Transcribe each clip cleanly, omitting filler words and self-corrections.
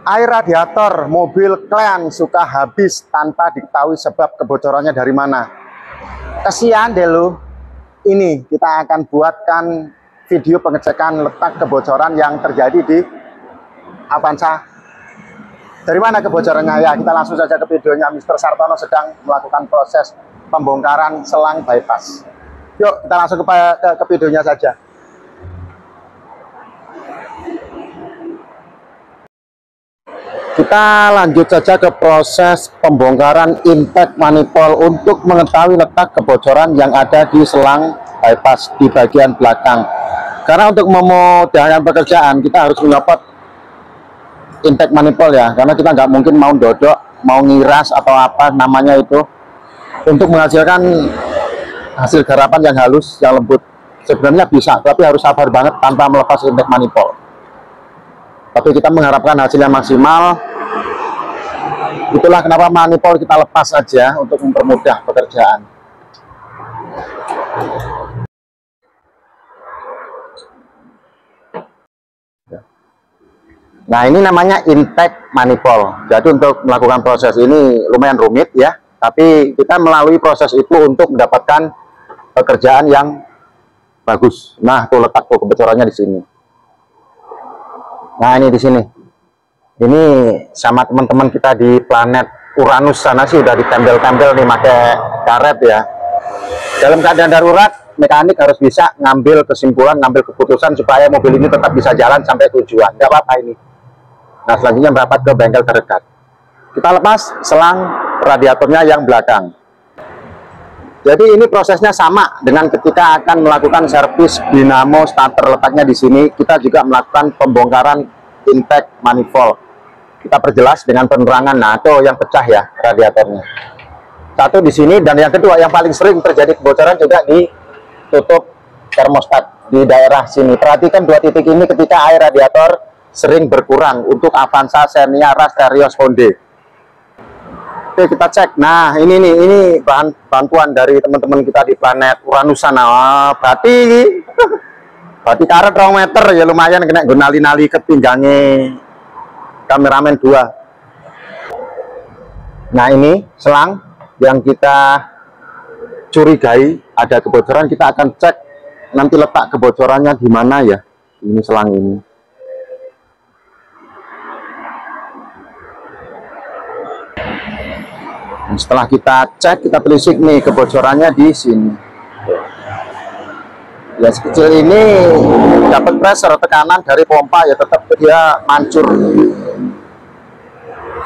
Air radiator mobil kalian suka habis tanpa diketahui sebab kebocorannya dari mana. Kesian deh lu. Ini kita akan buatkan video pengecekan letak kebocoran yang terjadi di Avanza. Dari mana kebocorannya? Ya, kita langsung saja ke videonya. Mr. Sartono sedang melakukan proses pembongkaran selang bypass. Yuk, kita langsung ke videonya saja. Kita lanjut saja ke proses pembongkaran intake manifold untuk mengetahui letak kebocoran yang ada di selang bypass di bagian belakang. Karena untuk memudahkan pekerjaan kita harus menyopot intake manifold ya, karena kita nggak mungkin mau dodok, mau ngiras atau apa namanya itu untuk menghasilkan hasil garapan yang halus, yang lembut. Sebenarnya bisa, tapi harus sabar banget tanpa melepas intake manifold. Tapi kita mengharapkan hasil yang maksimal. Itulah kenapa manifold kita lepas saja untuk mempermudah pekerjaan. Nah, ini namanya intake manifold. Jadi untuk melakukan proses ini lumayan rumit ya, tapi kita melalui proses itu untuk mendapatkan pekerjaan yang bagus. Nah, tuh letak kebocorannya di sini. Nah, ini di sini. Ini sama teman-teman kita di planet Uranus sana sih udah ditempel-tempel nih pakai karet ya. Dalam keadaan darurat, mekanik harus bisa ngambil kesimpulan, ngambil keputusan supaya mobil ini tetap bisa jalan sampai tujuan. Nggak apa-apa ini. Nah, selanjutnya merapat ke bengkel terdekat. Kita lepas selang radiatornya yang belakang. Jadi ini prosesnya sama dengan ketika akan melakukan servis dinamo starter, letaknya di sini. Kita juga melakukan pembongkaran intake manifold. Kita perjelas dengan penerangan. Nah, itu yang pecah ya radiatornya. Satu di sini, dan yang kedua yang paling sering terjadi kebocoran juga di tutup termostat di daerah sini. Perhatikan dua titik ini ketika air radiator sering berkurang untuk Avanza, Xenia, Rush, Terios, Honda. Oke, kita cek. Nah, ini nih, ini bahan bantuan dari teman-teman kita di planet Uranus sana. Oh, berarti karet 2 meter ya, lumayan kena gunali-nali ke pinggangnya kameramen 2. Nah, ini selang yang kita curigai ada kebocoran. Kita akan cek nanti letak kebocorannya di mana ya. Ini selang ini. Setelah kita cek, kita telisik nih kebocorannya di sini. Ya, sekecil ini dapat pressure, tekanan dari pompa ya, tetap dia mancur.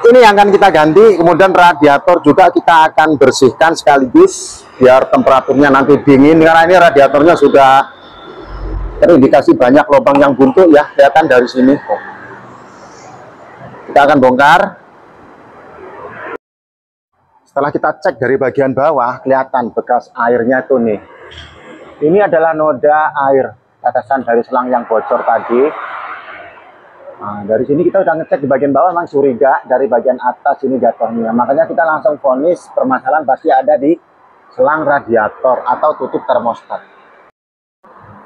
Ini yang akan kita ganti. Kemudian radiator juga kita akan bersihkan sekaligus biar temperaturnya nanti dingin, karena ini radiatornya sudah terindikasi banyak lubang yang buntu ya, kelihatan dari sini. Kita akan bongkar. Setelah kita cek dari bagian bawah, kelihatan bekas airnya tuh nih. Ini adalah noda air tetesan dari selang yang bocor tadi. Nah, dari sini kita udah ngecek di bagian bawah, memang curiga dari bagian atas ini jatuhnya. Makanya kita langsung vonis permasalahan pasti ada di selang radiator atau tutup termostat.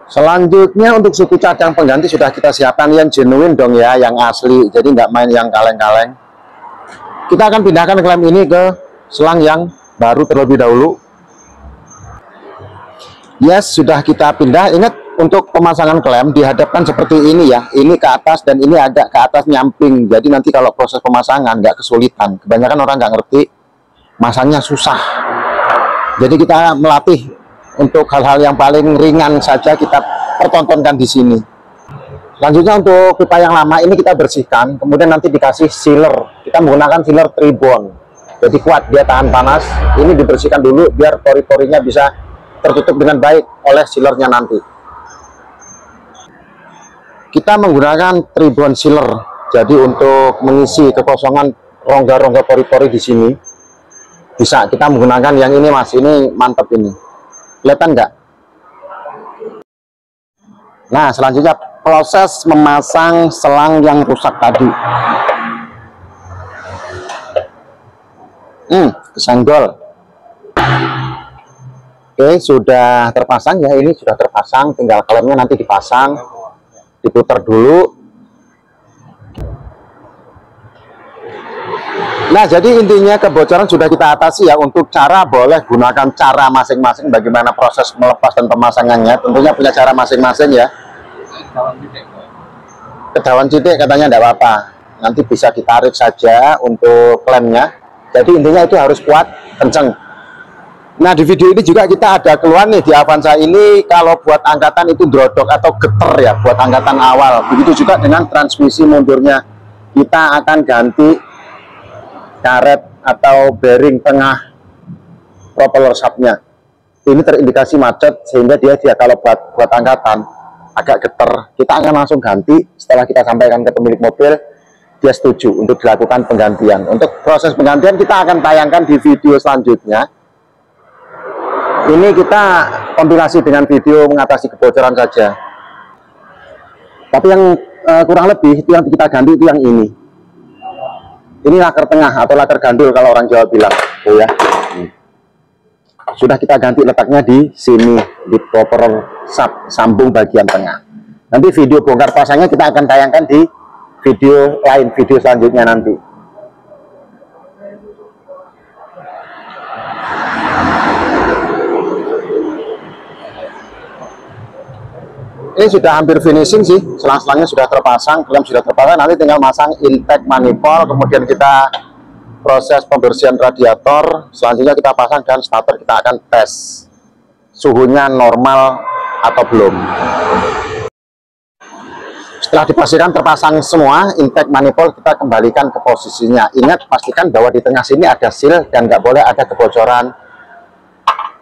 Selanjutnya untuk suku cadang pengganti sudah kita siapkan yang genuine dong ya, yang asli. Jadi nggak main yang kaleng-kaleng. Kita akan pindahkan klem ini ke selang yang baru terlebih dahulu. Yes, sudah kita pindah. Ingat, untuk pemasangan klem dihadapkan seperti ini ya. Ini ke atas dan ini agak ke atas nyamping. Jadi nanti kalau proses pemasangan nggak kesulitan. Kebanyakan orang nggak ngerti, masangnya susah. Jadi kita melatih untuk hal-hal yang paling ringan saja, kita pertontonkan di sini. Selanjutnya untuk pipa yang lama ini kita bersihkan, kemudian nanti dikasih sealer. Kita menggunakan sealer Tribond. Jadi kuat, dia tahan panas. Ini dibersihkan dulu biar pori-porinya bisa tertutup dengan baik oleh sealernya nanti. Kita menggunakan Tribond sealer. Jadi untuk mengisi kekosongan rongga-rongga pori-pori di sini, bisa kita menggunakan yang ini mas. Ini mantap ini. Kelihatan nggak? Nah, selanjutnya proses memasang selang yang rusak tadi. Kesenggol. Oke, sudah terpasang ya, ini sudah terpasang, tinggal klemnya nanti dipasang, diputar dulu. Nah, jadi intinya kebocoran sudah kita atasi ya. Untuk cara boleh gunakan cara masing-masing bagaimana proses melepas dan pemasangannya. Tentunya punya cara masing-masing ya. Kedawan titik katanya tidak apa-apa. Nanti bisa ditarik saja untuk klemnya. Jadi intinya itu harus kuat, kenceng. Nah, di video ini juga kita ada keluhan nih di Avanza ini, kalau buat angkatan itu drodok atau geter ya, buat angkatan awal. Begitu juga dengan transmisi mundurnya. Kita akan ganti karet atau bearing tengah propeller shaftnya. Ini terindikasi macet sehingga dia kalau buat angkatan agak geter. Kita akan langsung ganti setelah kita sampaikan ke pemilik mobil, dia setuju untuk dilakukan penggantian. Untuk proses penggantian kita akan tayangkan di video selanjutnya. Ini kita kompilasi dengan video mengatasi kebocoran saja. Tapi yang kurang lebih itu yang kita ganti itu yang ini. Ini laker tengah atau laker gandul kalau orang Jawa bilang. Oh ya. Sudah kita ganti letaknya di sini, di propeller shaft sambung bagian tengah. Nanti video bongkar pasangnya kita akan tayangkan di video lain, video selanjutnya nanti. Ini sudah hampir finishing sih, selang-selangnya sudah terpasang, klem sudah terpasang, nanti tinggal masang intake manifold, kemudian kita proses pembersihan radiator, selanjutnya kita pasang dan starter kita akan tes suhunya normal atau belum. Setelah dipastikan terpasang semua intake manifold, kita kembalikan ke posisinya. Ingat, pastikan bahwa di tengah sini ada seal dan nggak boleh ada kebocoran.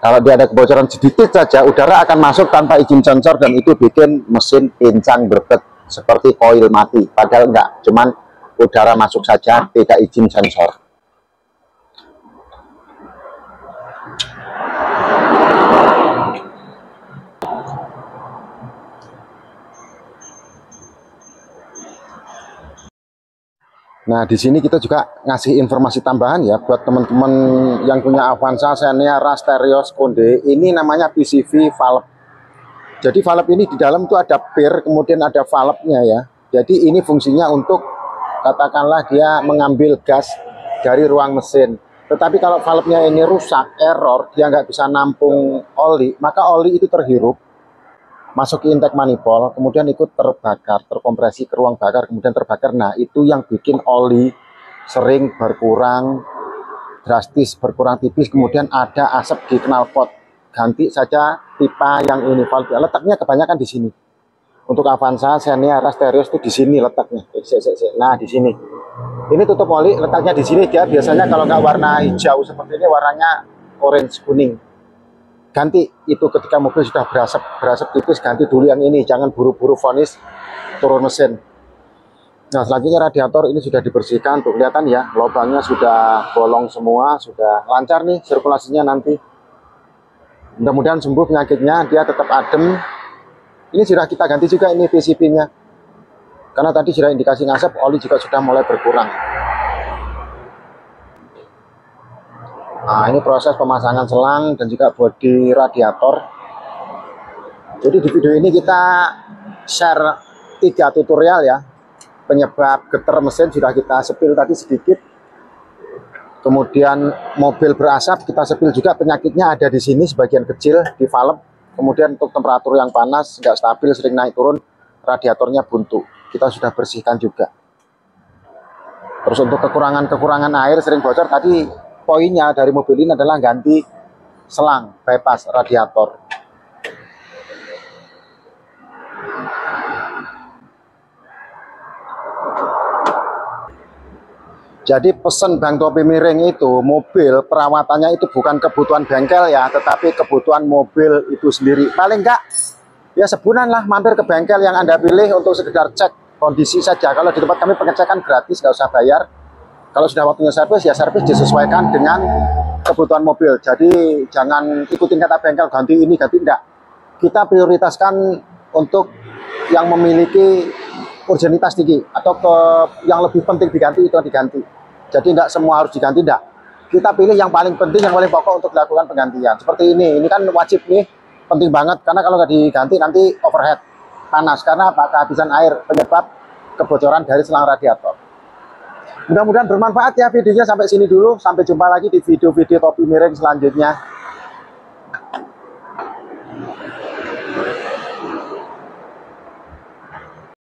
Kalau dia ada kebocoran sedikit saja, udara akan masuk tanpa izin sensor dan itu bikin mesin pincang berbet seperti koil mati. Padahal enggak, cuman udara masuk saja, tidak izin sensor. Nah, di sini kita juga ngasih informasi tambahan ya buat teman-teman yang punya Avanza, Xenia, Rush, Terios, Konde. Ini namanya PCV valve. Jadi valve ini di dalam itu ada per, kemudian ada valve-nya ya. Jadi ini fungsinya untuk katakanlah dia mengambil gas dari ruang mesin. Tetapi kalau valve-nya ini rusak, error, dia nggak bisa nampung oli, maka oli itu terhirup, masuk ke intake manifold, kemudian ikut terbakar, terkompresi ke ruang bakar, kemudian terbakar. Nah, itu yang bikin oli sering berkurang drastis, berkurang tipis, kemudian ada asap di knalpot. Ganti saja pipa yang ini, valve letaknya kebanyakan di sini. Untuk Avanza, Xenia, Rush, Terios itu di sini letaknya. Nah, di sini. Ini tutup oli, letaknya di sini. Dia biasanya kalau nggak warna hijau seperti ini, warnanya orange kuning. Ganti itu ketika mobil sudah berasap tipis, ganti dulu yang ini, jangan buru-buru vonis turun mesin. Nah, selanjutnya radiator ini sudah dibersihkan, tuh kelihatan ya, lubangnya sudah bolong semua, sudah lancar nih sirkulasinya nanti. Mudah-mudahan sembuh penyakitnya, dia tetap adem. Ini sudah kita ganti juga ini PCV-nya, karena tadi sudah indikasi ngasap, oli juga sudah mulai berkurang. Nah, ini proses pemasangan selang dan juga bodi radiator. Jadi di video ini kita share 3 tutorial ya. Penyebab geter mesin sudah kita sepil tadi sedikit. Kemudian mobil berasap kita sepil juga, penyakitnya ada di sini sebagian kecil di valve. Kemudian untuk temperatur yang panas nggak stabil, sering naik turun, radiatornya buntu. Kita sudah bersihkan juga. Terus untuk kekurangan air sering bocor tadi, poinnya dari mobil ini adalah ganti selang bypass radiator. Jadi pesan Bang Topi Miring itu, mobil perawatannya itu bukan kebutuhan bengkel ya, tetapi kebutuhan mobil itu sendiri. Paling enggak ya sebulan lah mampir ke bengkel yang Anda pilih untuk sekedar cek kondisi saja. Kalau di tempat kami pengecekan gratis, nggak usah bayar. Kalau sudah waktunya servis, ya servis disesuaikan dengan kebutuhan mobil. Jadi jangan ikutin kata bengkel, ganti ini, ganti enggak. Kita prioritaskan untuk yang memiliki urgenitas tinggi atau yang lebih penting diganti, itu yang diganti. Jadi enggak semua harus diganti, enggak. Kita pilih yang paling penting, yang paling pokok untuk dilakukan penggantian. Seperti ini kan wajib nih, penting banget, karena kalau nggak diganti nanti overhead, panas. Karena apa? Kehabisan air, penyebab kebocoran dari selang radiator. Mudah-mudahan bermanfaat ya videonya, sampai sini dulu. Sampai jumpa lagi di video-video topi miring selanjutnya.